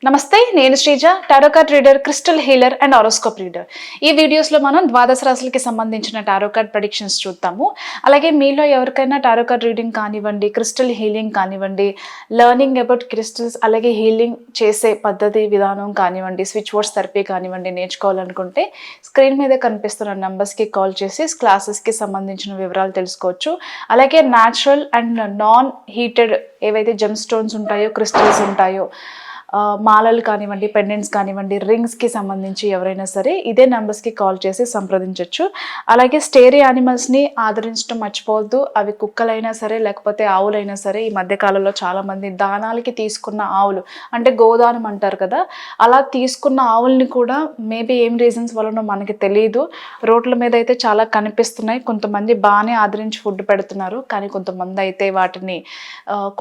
నమస్తే, నేను Sreeja, tarot card reader, crystal healer and horoscope reader. ఈ వీడియోస్లో మనం ద్వాదశ రాశులకి సంబంధించిన టారో కార్డ్ ప్రెడిక్షన్స్ చూద్దాము. అలాగే మీలో ఎవరికైనా టారో కార్డ్ రీడింగ్ కానివ్వండి, క్రిస్టల్ హీలింగ్ కానివ్వండి, లెర్నింగ్ అబౌట్ క్రిస్టల్స్ అలాగే హీలింగ్ చేసే పద్ధతి విధానం కానివ్వండి, స్విచ్ వర్డ్స్ థెరపీ కానివ్వండి నేర్చుకోవాలనుకుంటే స్క్రీన్ మీద కనిపిస్తున్న నెంబర్స్కి కాల్ చేసి క్లాసెస్కి సంబంధించిన వివరాలు తెలుసుకోవచ్చు. అలాగే న్యాచురల్ అండ్ నాన్ హీటెడ్ ఏవైతే జెమ్ స్టోన్స్ ఉంటాయో, క్రిస్టల్స్ ఉంటాయో, మాలలు కానివ్వండి, పెండెంట్స్ కానివ్వండి, రింగ్స్కి సంబంధించి ఎవరైనా సరే ఇదే నెంబర్స్కి కాల్ చేసి సంప్రదించవచ్చు. అలాగే స్టేరీ యానిమల్స్ని ఆదరించడం మర్చిపోవద్దు. అవి కుక్కలైనా సరే లేకపోతే ఆవులైనా సరే. ఈ మధ్యకాలంలో చాలామంది దానాలకి తీసుకున్న ఆవులు అంటే గోదానం అంటారు కదా, అలా తీసుకున్న ఆవుల్ని కూడా మేబీ ఏం రీజన్స్ వలన మనకి తెలియదు, రోడ్ల మీద అయితే చాలా కనిపిస్తున్నాయి. కొంతమంది బాగానే ఆదరించి ఫుడ్ పెడుతున్నారు, కానీ కొంతమంది అయితే వాటిని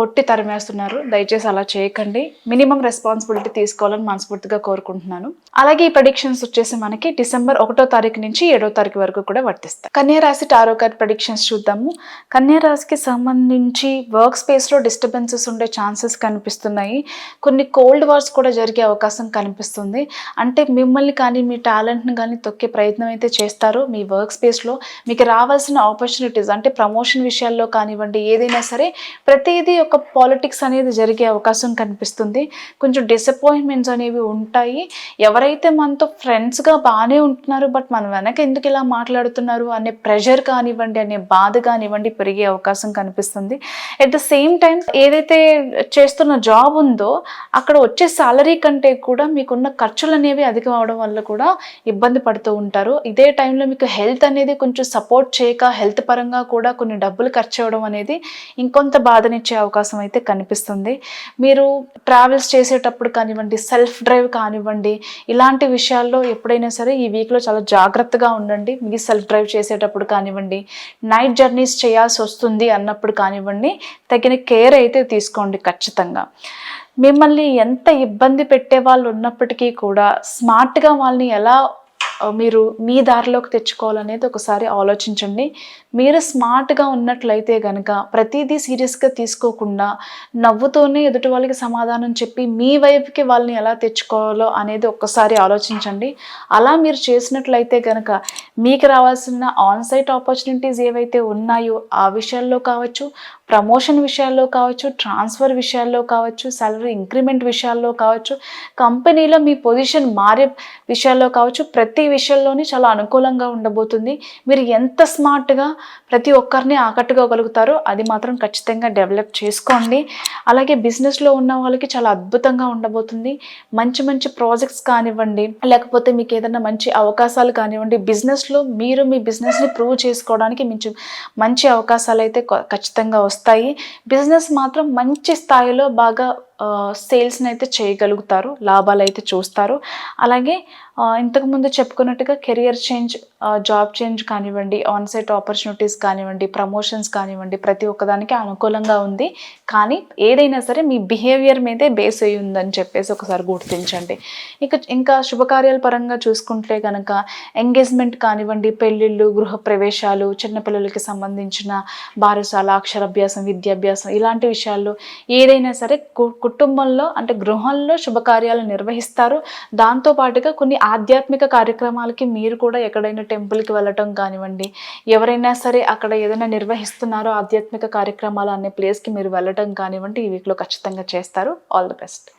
కొట్టి తరిమేస్తున్నారు. దయచేసి అలా చేయకండి. మినిమం రెస్పాన్సిబిలిటీ తీసుకోవాలని మనస్ఫూర్తిగా కోరుకుంటున్నాను. అలాగే ఈ ప్రెడిక్షన్స్ వచ్చేసి మనకి డిసెంబర్ 1వ తారీఖు నుంచి 7వ తారీఖు వరకు కూడా వర్తిస్తాయి. కన్యా రాశి టారో కార్డ్ ప్రెడిక్షన్స్ చూద్దాము. కన్యా రాశికి సంబంధించి వర్క్ స్పేస్లో డిస్టర్బెన్సెస్ ఉండే ఛాన్సెస్ కనిపిస్తున్నాయి. కొన్ని కోల్డ్ వార్స్ కూడా జరిగే అవకాశం కనిపిస్తుంది. అంటే మిమ్మల్ని కానీ మీ టాలెంట్ని కానీ తొక్కే ప్రయత్నం అయితే చేస్తారు. మీ వర్క్ స్పేస్లో మీకు రావాల్సిన ఆపర్చునిటీస్ అంటే ప్రమోషన్ విషయాల్లో కానివ్వండి, ఏదైనా సరే ప్రతిదీ ఒక పాలిటిక్స్ అనేది జరిగే అవకాశం కనిపిస్తుంది. కొంచెం డిసప్పాయింట్మెంట్స్ అనేవి ఉంటాయి. ఎవరైతే మనతో ఫ్రెండ్స్గా బాగానే ఉంటున్నారు, బట్ మన వెనక ఎందుకు ఇలా మాట్లాడుతున్నారు అనే ప్రెషర్ కానివ్వండి, అనే బాధ కానివ్వండి పెరిగే అవకాశం కనిపిస్తుంది. ఎట్ ద సేమ్ టైం ఏదైతే చేస్తున్న జాబ్ ఉందో అక్కడ వచ్చే సాలరీ కంటే కూడా మీకున్న ఖర్చులు అనేవి అధికం అవడం వల్ల కూడా ఇబ్బంది పడుతూ ఉంటారు. ఇదే టైంలో మీకు హెల్త్ అనేది కొంచెం సపోర్ట్ చేయక హెల్త్ పరంగా కూడా కొన్ని డబ్బులు ఖర్చు అవ్వడం అనేది ఇంకొంత బాధనిచ్చే అవకాశం అయితే కనిపిస్తుంది. మీరు ట్రావెల్స్ చేసేటప్పుడు కానివ్వండి, సెల్ఫ్ డ్రైవ్ కానివ్వండి, ఇలాంటి విషయాల్లో ఎప్పుడైనా సరే ఈ వీక్లో చాలా జాగ్రత్తగా ఉండండి. మీ సెల్ఫ్ డ్రైవ్ చేసేటప్పుడు కానివ్వండి, నైట్ జర్నీస్ చేయాల్సి వస్తుంది అన్నప్పుడు కానివ్వండి, తగిన కేర్ అయితే తీసుకోండి ఖచ్చితంగా. మిమ్మల్ని ఎంత ఇబ్బంది పెట్టే వాళ్ళు ఉన్నప్పటికీ కూడా స్మార్ట్గా వాళ్ళని ఎలా మీరు మీ దారిలోకి తెచ్చుకోవాలనేది ఒకసారి ఆలోచించండి. మీరు స్మార్ట్గా ఉన్నట్లయితే కనుక ప్రతిదీ సీరియస్గా తీసుకోకుండా నవ్వుతోనే ఎదుటి వాళ్ళకి సమాధానం చెప్పి మీ వైపుకి వాళ్ళని ఎలా తెచ్చుకోవాలో అనేది ఒక్కసారి ఆలోచించండి. అలా మీరు చేసినట్లయితే కనుక మీకు రావాల్సిన ఆన్సైట్ ఆపర్చునిటీస్ ఏవైతే ఉన్నాయో ఆ విషయాల్లో కావచ్చు, ప్రమోషన్ విషయాల్లో కావచ్చు, ట్రాన్స్ఫర్ విషయాల్లో కావచ్చు, సాలరీ ఇంక్రిమెంట్ విషయాల్లో కావచ్చు, కంపెనీలో మీ పొజిషన్ మారే విషయాల్లో కావచ్చు, ప్రతి విషయంలోనే చాలా అనుకూలంగా ఉండబోతుంది. మీరు ఎంత స్మార్ట్గా ప్రతి ఒక్కరిని ఆకట్టుకోగలుగుతారో అది మాత్రం ఖచ్చితంగా డెవలప్ చేసుకోండి. అలాగే బిజినెస్లో ఉన్న వాళ్ళకి చాలా అద్భుతంగా ఉండబోతుంది. మంచి మంచి ప్రాజెక్ట్స్ కానివ్వండి, లేకపోతే మీకు ఏదైనా మంచి అవకాశాలు కానివ్వండి, బిజినెస్లో మీరు మీ బిజినెస్ని ప్రూవ్ చేసుకోవడానికి మంచి అవకాశాలు అయితే ఖచ్చితంగా వస్తాయి. బిజినెస్ మాత్రం మంచి స్థాయిలో బాగా సేల్స్ని అయితే చేయగలుగుతారు, లాభాలు అయితే చూస్తారు. అలాగే ఇంతకుముందు చెప్పుకున్నట్టుగా కెరియర్ చేంజ్, జాబ్ చేంజ్ కానివ్వండి, ఆన్సైట్ ఆపర్చునిటీస్ కానివ్వండి, ప్రమోషన్స్ కానివ్వండి, ప్రతి ఒక్కదానికి అనుకూలంగా ఉంది. కానీ ఏదైనా సరే మీ బిహేవియర్ మీదే బేస్ అయ్యి ఉందని చెప్పేసి ఒకసారి గుర్తించండి. ఇంకా శుభకార్యాల పరంగా చూసుకుంటే కనుక ఎంగేజ్మెంట్ కానివ్వండి, పెళ్ళిళ్ళు, గృహప్రవేశాలు, చిన్నపిల్లలకి సంబంధించిన బారసాల, అక్షరాభ్యాసం, విద్యాభ్యాసం ఇలాంటి విషయాల్లో ఏదైనా సరే కుటుంబంలో అంటే గృహంలో శుభకార్యాలు నిర్వహిస్తారు. దాంతోపాటుగా కొన్ని ఆధ్యాత్మిక కార్యక్రమాలకి మీరు కూడా ఎక్కడైనా టెంపుల్కి వెళ్ళటం కానివ్వండి, ఎవరైనా సరే అక్కడ ఏదైనా నిర్వహిస్తున్నారో ఆధ్యాత్మిక కార్యక్రమాలు అనే ప్లేస్కి మీరు వెళ్ళటం కానివ్వండి, ఈ వీక్లో ఖచ్చితంగా చేస్తారు. All the best.